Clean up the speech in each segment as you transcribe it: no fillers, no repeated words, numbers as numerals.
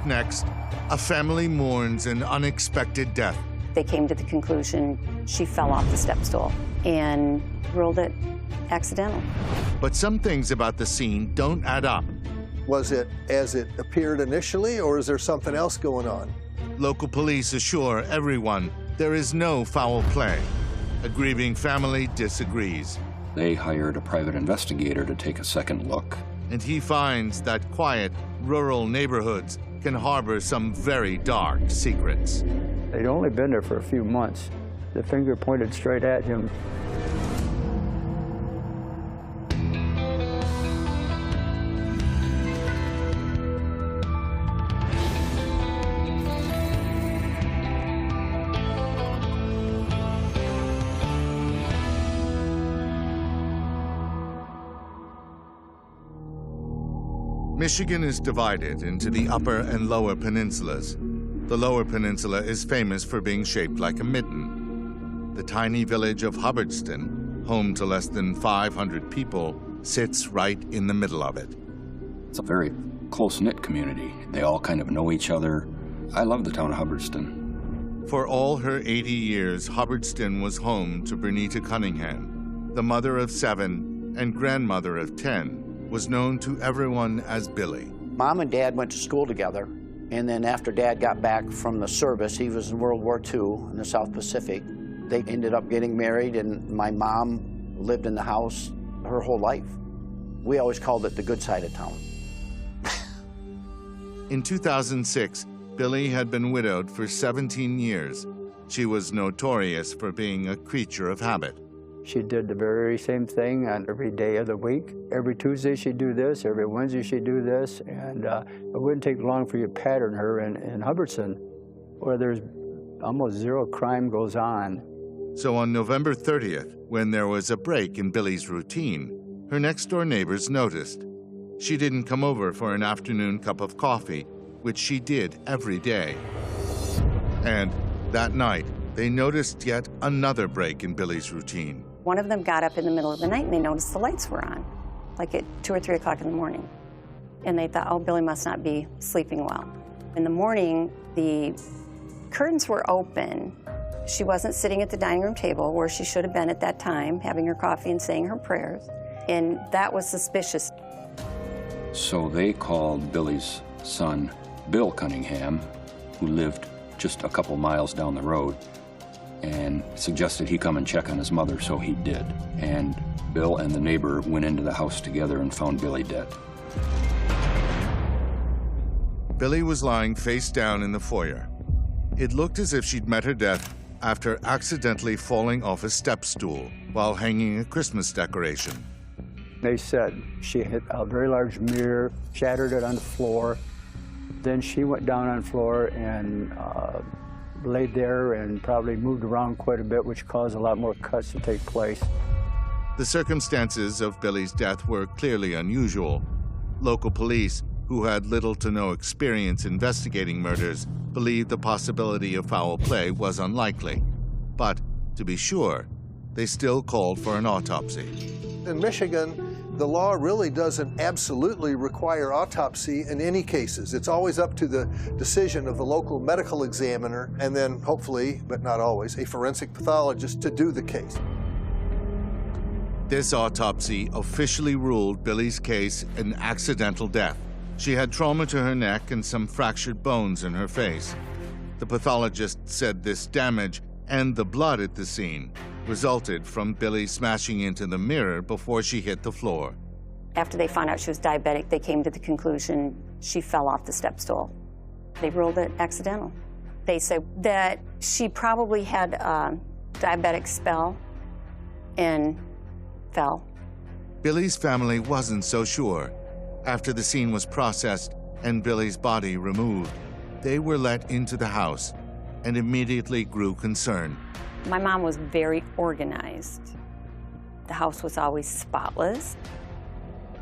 next, a family mourns an unexpected death. They came to the conclusion she fell off the step stool and ruled it accidental. But some things about the scene don't add up. Was it as it appeared initially, or is there something else going on? Local police assure everyone there is no foul play. A grieving family disagrees. They hired a private investigator to take a second look. And he finds that quiet, rural neighborhoods can harbor some very dark secrets. They'd only been there for a few months. The finger pointed straight at him. Michigan is divided into the upper and lower peninsulas. The lower peninsula is famous for being shaped like a mitten. The tiny village of Hubbardston, home to less than 500 people, sits right in the middle of it. It's a very close-knit community. They all kind of know each other. I love the town of Hubbardston. For all her 80 years, Hubbardston was home to Bernita Cunningham. The mother of 7 and grandmother of 10 was known to everyone as Billy. Mom and Dad went to school together, and then after Dad got back from the service, he was in World War II in the South Pacific. They ended up getting married, and my mom lived in the house her whole life. We always called it the good side of town. In 2006, Billy had been widowed for 17 years. She was notorious for being a creature of habit. She did the very same thing on every day of the week. Every Tuesday she'd do this, every Wednesday she'd do this, and it wouldn't take long for you to pattern her in Hubbardston, where there's almost zero crime goes on. So on November 30th, when there was a break in Billy's routine, her next-door neighbors noticed. She didn't come over for an afternoon cup of coffee, which she did every day. And that night, they noticed yet another break in Billy's routine. One of them got up in the middle of the night and they noticed the lights were on, like at 2 or 3 o'clock in the morning. And they thought, oh, Billy must not be sleeping well. In the morning, the curtains were open. She wasn't sitting at the dining room table where she should have been at that time, having her coffee and saying her prayers. And that was suspicious. So they called Billy's son, Bill Cunningham, who lived just a couple miles down the road, and suggested he come and check on his mother, so he did. And Bill and the neighbor went into the house together and found Billy dead. Billy was lying face down in the foyer. It looked as if she'd met her death after accidentally falling off a step stool while hanging a Christmas decoration. They said she hit a very large mirror, shattered it on the floor. Then she went down on the floor and laid there and probably moved around quite a bit, which caused a lot more cuts to take place. The circumstances of Billy's death were clearly unusual. Local police, who had little to no experience investigating murders, believed the possibility of foul play was unlikely. But, to be sure, they still called for an autopsy. In Michigan, the law really doesn't absolutely require autopsy in any cases. It's always up to the decision of the local medical examiner and then hopefully, but not always, a forensic pathologist to do the case. This autopsy officially ruled Billy's case an accidental death. She had trauma to her neck and some fractured bones in her face. The pathologist said this damage and the blood at the scene resulted from Billy smashing into the mirror before she hit the floor. After they found out she was diabetic, they came to the conclusion she fell off the step stool. They ruled it accidental. They said that she probably had a diabetic spell and fell. Billy's family wasn't so sure. After the scene was processed and Billy's body removed, they were let into the house and immediately grew concerned. My mom was very organized. The house was always spotless.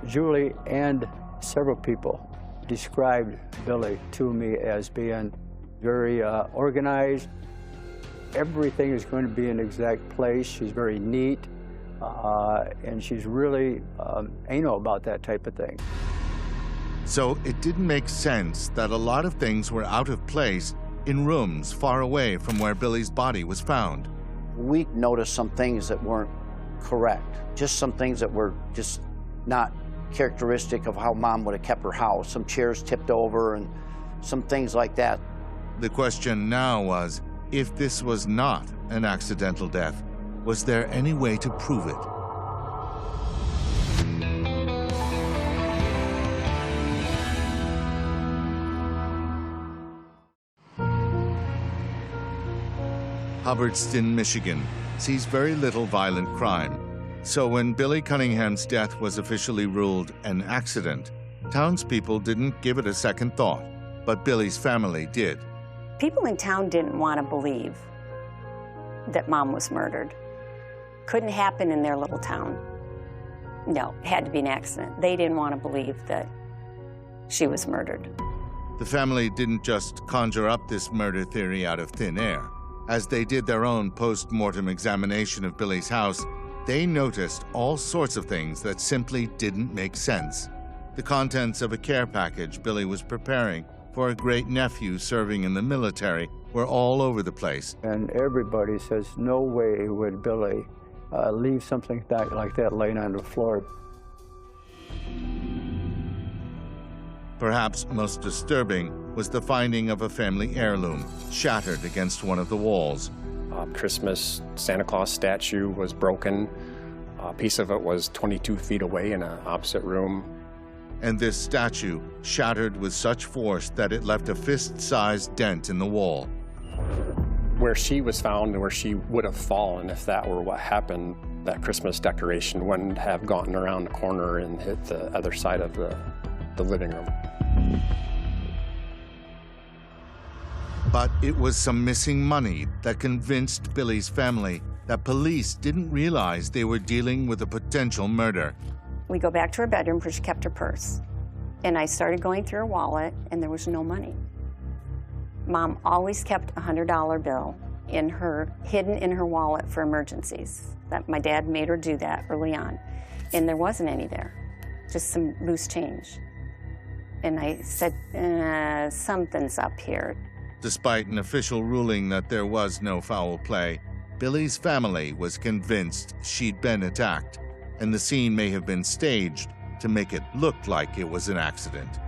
Julie and several people described Billy to me as being very organized. Everything is going to be in the exact place. She's very neat, and she's really anal about that type of thing. So it didn't make sense that a lot of things were out of place in rooms far away from where Billy's body was found. We noticed some things that weren't correct, just some things that were just not characteristic of how Mom would have kept her house. Some chairs tipped over and some things like that. The question now was, if this was not an accidental death, was there any way to prove it? Hubbardston, Michigan, sees very little violent crime. So when Billy Cunningham's death was officially ruled an accident, townspeople didn't give it a second thought, but Billy's family did. People in town didn't want to believe that Mom was murdered. Couldn't happen in their little town. No, it had to be an accident. They didn't want to believe that she was murdered. The family didn't just conjure up this murder theory out of thin air. As they did their own post-mortem examination of Billy's house, they noticed all sorts of things that simply didn't make sense. The contents of a care package Billy was preparing for a great-nephew serving in the military were all over the place. And everybody says, no way would Billy leave something like that laying on the floor. Perhaps most disturbing was the finding of a family heirloom shattered against one of the walls. Christmas Santa Claus statue was broken. A piece of it was 22 feet away in an opposite room. And this statue shattered with such force that it left a fist-sized dent in the wall. Where she was found and where she would have fallen if that were what happened, that Christmas decoration wouldn't have gone around the corner and hit the other side of the living room. But it was some missing money that convinced Billy's family that police didn't realize they were dealing with a potential murder. We go back to her bedroom where she kept her purse. And I started going through her wallet, and there was no money. Mom always kept a $100 bill hidden in her wallet for emergencies. My dad made her do that early on. And there wasn't any there, just some loose change. And I said, something's up here. Despite an official ruling that there was no foul play, Billy's family was convinced she'd been attacked, and the scene may have been staged to make it look like it was an accident.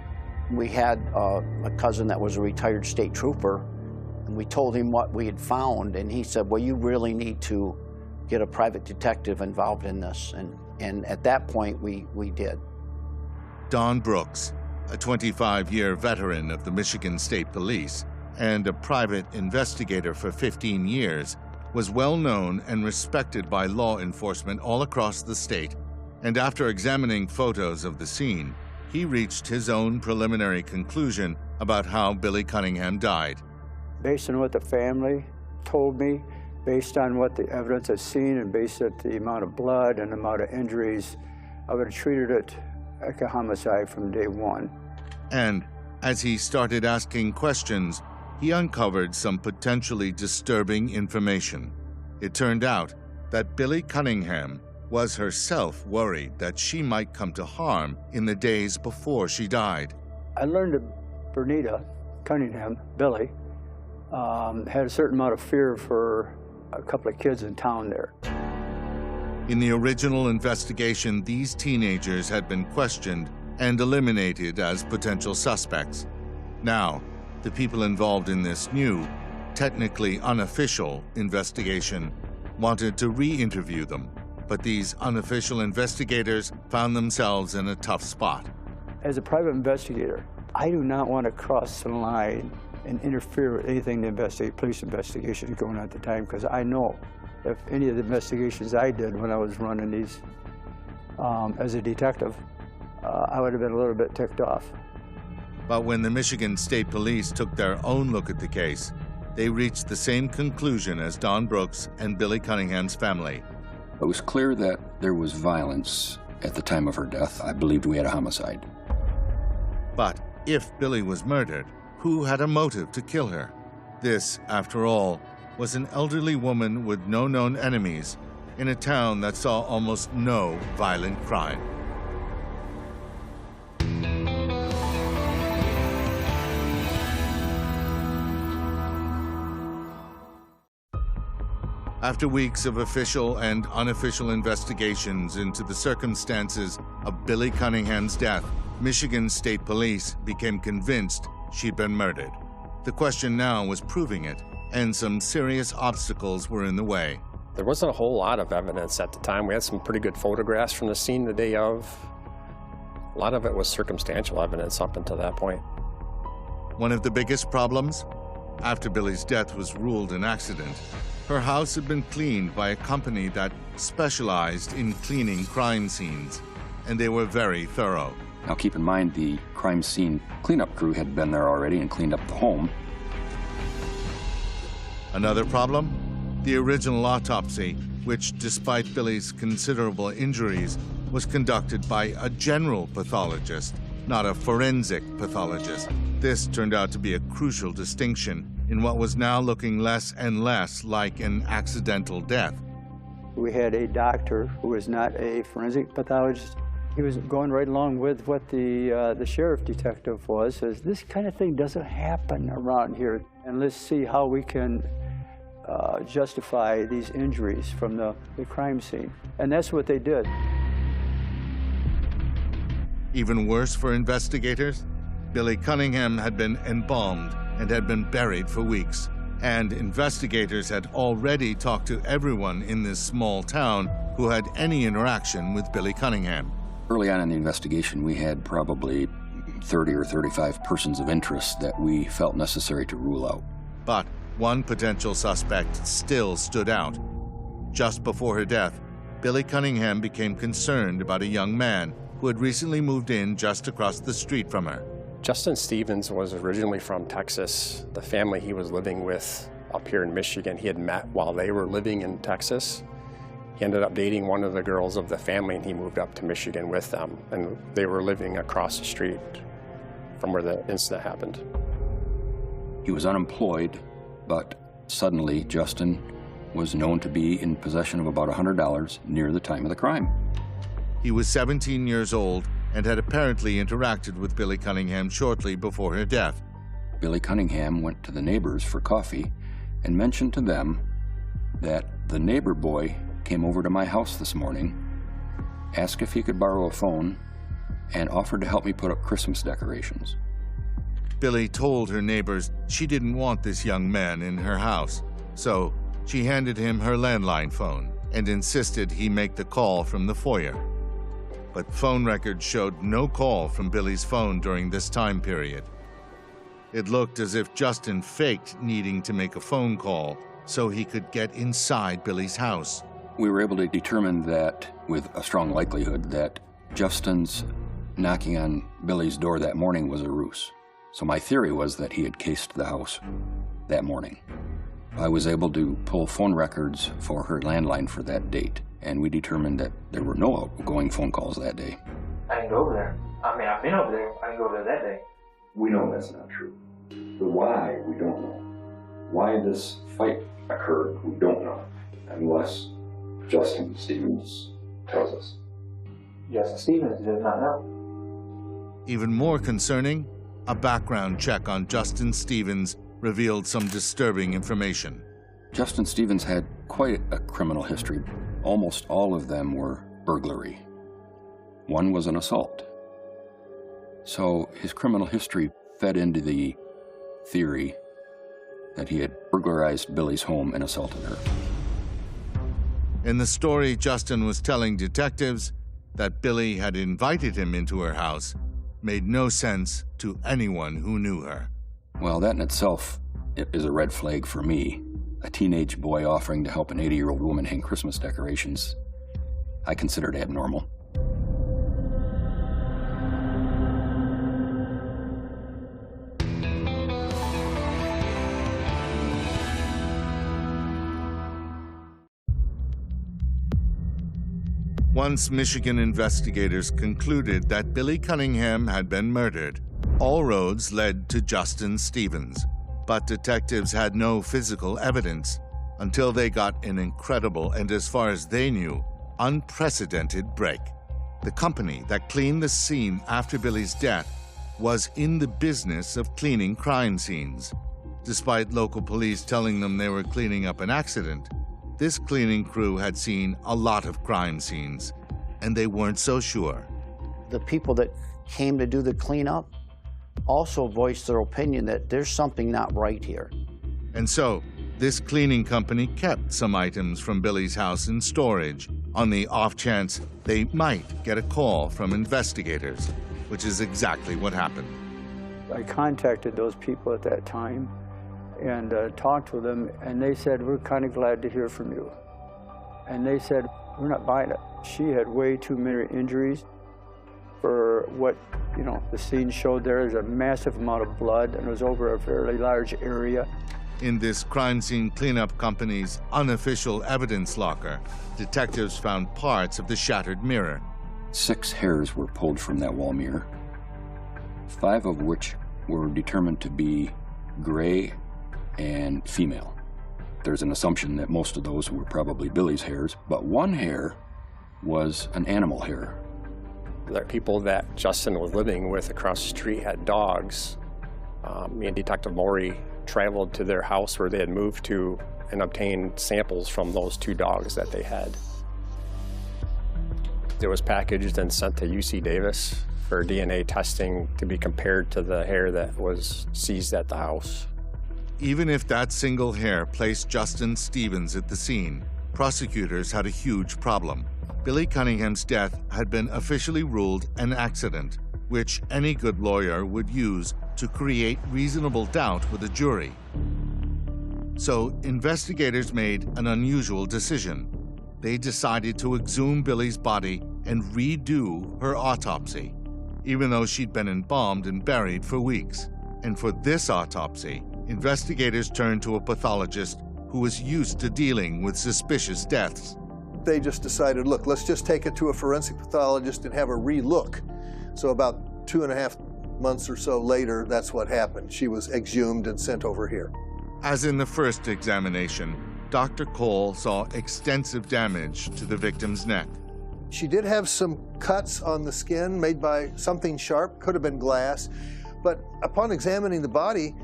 We had a cousin that was a retired state trooper, and we told him what we had found, and he said, well, you really need to get a private detective involved in this. And at that point, we did. Don Brooks, a 25-year veteran of the Michigan State Police and a private investigator for 15 years, was well known and respected by law enforcement all across the state. And after examining photos of the scene, he reached his own preliminary conclusion about how Billy Cunningham died. Based on what the family told me, based on what the evidence I've seen, and based on the amount of blood and the amount of injuries, I would have treated it like a homicide from day one. And as he started asking questions, he uncovered some potentially disturbing information. It turned out that Billy Cunningham was herself worried that she might come to harm in the days before she died. I learned that Bernita Cunningham, Billy, had a certain amount of fear for a couple of kids in town there. In the original investigation, these teenagers had been questioned and eliminated as potential suspects. Now, the people involved in this new, technically unofficial investigation wanted to re-interview them, but these unofficial investigators found themselves in a tough spot. As a private investigator, I do not want to cross the line and interfere with anything the police investigation going on at the time, because I know if any of the investigations I did when I was running these as a detective, I would have been a little bit ticked off. But when the Michigan State Police took their own look at the case, they reached the same conclusion as Don Brooks and Billy Cunningham's family. It was clear that there was violence at the time of her death. I believed we had a homicide. But if Billy was murdered, who had a motive to kill her? This, after all, was an elderly woman with no known enemies in a town that saw almost no violent crime. After weeks of official and unofficial investigations into the circumstances of Billy Cunningham's death, Michigan State Police became convinced she'd been murdered. The question now was proving it, and some serious obstacles were in the way. There wasn't a whole lot of evidence at the time. We had some pretty good photographs from the scene the day of. A lot of it was circumstantial evidence up until that point. One of the biggest problems? After Billy's death was ruled an accident, her house had been cleaned by a company that specialized in cleaning crime scenes, and they were very thorough. Now keep in mind, the crime scene cleanup crew had been there already and cleaned up the home. Another problem? The original autopsy, which, despite Billy's considerable injuries, was conducted by a general pathologist, not a forensic pathologist. This turned out to be a crucial distinction in what was now looking less and less like an accidental death. We had a doctor who was not a forensic pathologist. He was going right along with what the sheriff detective was, says, this kind of thing doesn't happen around here, and let's see how we can justify these injuries from the crime scene. And that's what they did. Even worse for investigators, Billy Cunningham had been embalmed and had been buried for weeks. And investigators had already talked to everyone in this small town who had any interaction with Billy Cunningham. Early on in the investigation, we had probably 30 or 35 persons of interest that we felt necessary to rule out. But one potential suspect still stood out. Just before her death, Billy Cunningham became concerned about a young man who had recently moved in just across the street from her. Justin Stevens was originally from Texas. The family he was living with up here in Michigan, he had met while they were living in Texas. He ended up dating one of the girls of the family, and he moved up to Michigan with them. And they were living across the street from where the incident happened. He was unemployed, but suddenly Justin was known to be in possession of about $100 near the time of the crime. He was 17 years old and had apparently interacted with Billy Cunningham shortly before her death. Billy Cunningham went to the neighbors for coffee and mentioned to them that the neighbor boy came over to my house this morning, asked if he could borrow a phone, and offered to help me put up Christmas decorations. Billy told her neighbors she didn't want this young man in her house, so she handed him her landline phone and insisted he make the call from the foyer. But phone records showed no call from Billy's phone during this time period. It looked as if Justin faked needing to make a phone call so he could get inside Billy's house. We were able to determine that with a strong likelihood that Justin's knocking on Billy's door that morning was a ruse. So my theory was that he had cased the house that morning. I was able to pull phone records for her landline for that date, and we determined that there were no outgoing phone calls that day. I didn't go over there. I mean, I've been over there. I didn't go over there that day. We know that's not true. The why, we don't know. Why this fight occurred, we don't know, unless Justin Stevens tells us. Justin Stevens does not know. Even more concerning, a background check on Justin Stevens revealed some disturbing information. Justin Stevens had quite a criminal history. Almost all of them were burglary. One was an assault. So his criminal history fed into the theory that he had burglarized Billy's home and assaulted her. In the story Justin was telling detectives, that Billy had invited him into her house made no sense to anyone who knew her. Well, that in itself is a red flag for me. A teenage boy offering to help an 80-year-old woman hang Christmas decorations, I considered abnormal. Once Michigan investigators concluded that Billy Cunningham had been murdered, all roads led to Justin Stevens. But detectives had no physical evidence until they got an incredible and, as far as they knew, unprecedented break. The company that cleaned the scene after Billy's death was in the business of cleaning crime scenes. Despite local police telling them they were cleaning up an accident, This cleaning crew had seen a lot of crime scenes, and they weren't so sure. The people that came to do the cleanup also voiced their opinion that there's something not right here. And so, this cleaning company kept some items from Billy's house in storage on the off chance they might get a call from investigators, which is exactly what happened. I contacted those people at that time and talked with them, and they said, we're kind of glad to hear from you. And they said, we're not buying it. She had way too many injuries for what, the scene showed. There is a massive amount of blood, and it was over a fairly large area. In this crime scene cleanup company's unofficial evidence locker, detectives found parts of the shattered mirror. 6 hairs were pulled from that wall mirror, 5 of which were determined to be gray and female. There's an assumption that most of those were probably Billy's hairs, but 1 hair was an animal hair. The people that Justin was living with across the street had dogs. Me and Detective Maury traveled to their house where they had moved to and obtained samples from those 2 dogs that they had. It was packaged and sent to UC Davis for DNA testing to be compared to the hair that was seized at the house. Even if that single hair placed Justin Stevens at the scene, prosecutors had a huge problem. Billy Cunningham's death had been officially ruled an accident, which any good lawyer would use to create reasonable doubt with a jury. So investigators made an unusual decision. They decided to exhume Billy's body and redo her autopsy, even though she'd been embalmed and buried for weeks. And for this autopsy, investigators turned to a pathologist who was used to dealing with suspicious deaths. They just decided, look, let's just take it to a forensic pathologist and have a re-look. So about 2.5 months or so later, that's what happened. She was exhumed and sent over here. As in the first examination, Dr. Cole saw extensive damage to the victim's neck. She did have some cuts on the skin made by something sharp, could have been glass, but upon examining the body,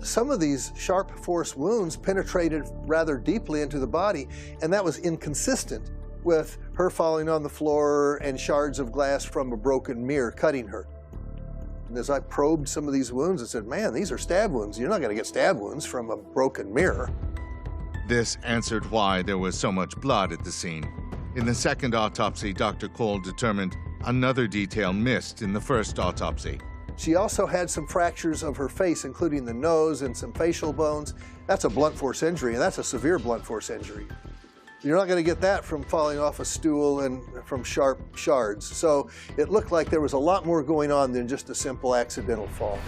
some of these sharp force wounds penetrated rather deeply into the body, and that was inconsistent with her falling on the floor and shards of glass from a broken mirror cutting her. And as I probed some of these wounds, I said, man, these are stab wounds. You're not going to get stab wounds from a broken mirror. This answered why there was so much blood at the scene. In the second autopsy, Dr. Cole determined another detail missed in the first autopsy. She also had some fractures of her face, including the nose and some facial bones. That's a blunt force injury, and that's a severe blunt force injury. You're not going to get that from falling off a stool and from sharp shards. So it looked like there was a lot more going on than just a simple accidental fall.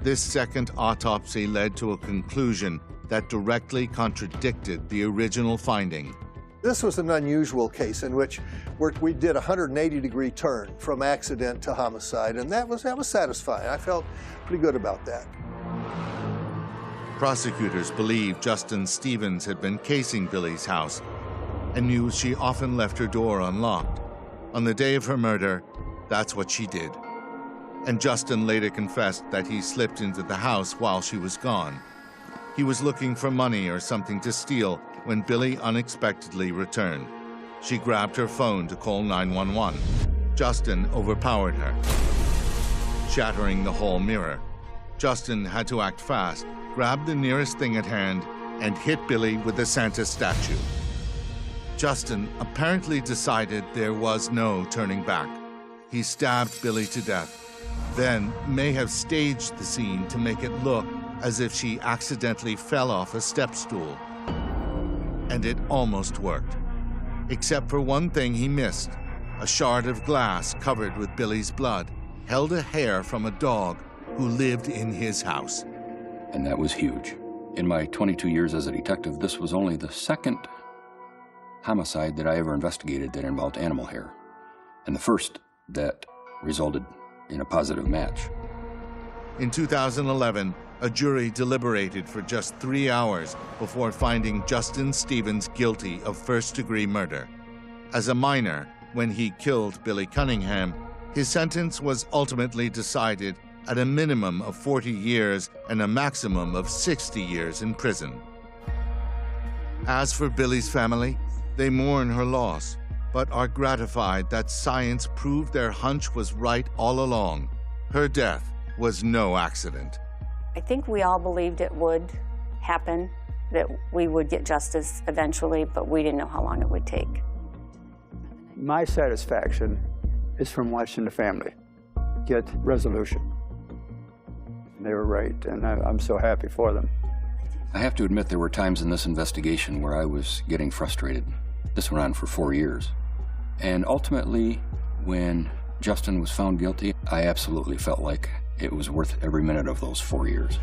This second autopsy led to a conclusion that directly contradicted the original finding. This was an unusual case in which we did a 180-degree turn from accident to homicide, and that was satisfying. I felt pretty good about that. Prosecutors believed Justin Stevens had been casing Billy's house and knew she often left her door unlocked. On the day of her murder, that's what she did. And Justin later confessed that he slipped into the house while she was gone. He was looking for money or something to steal when Billy unexpectedly returned. She grabbed her phone to call 911. Justin overpowered her, shattering the hall mirror. Justin had to act fast, grab the nearest thing at hand, and hit Billy with the Santa statue. Justin apparently decided there was no turning back. He stabbed Billy to death, then may have staged the scene to make it look as if she accidentally fell off a step stool. And it almost worked. Except for one thing he missed. A shard of glass covered with Billy's blood held a hair from a dog who lived in his house. And that was huge. In my 22 years as a detective, this was only the second homicide that I ever investigated that involved animal hair, and the first that resulted in a positive match. In 2011, a jury deliberated for just 3 hours before finding Justin Stevens guilty of first-degree murder. As a minor, when he killed Billy Cunningham, his sentence was ultimately decided at a minimum of 40 years and a maximum of 60 years in prison. As for Billy's family, they mourn her loss, but are gratified that science proved their hunch was right all along. Her death was no accident. I think we all believed it would happen, that we would get justice eventually, but we didn't know how long it would take. My satisfaction is from watching the family get resolution. They were right, and I'm so happy for them. I have to admit there were times in this investigation where I was getting frustrated. This went on for 4 years. And ultimately, when Justin was found guilty, I absolutely felt like it was worth every minute of those 4 years.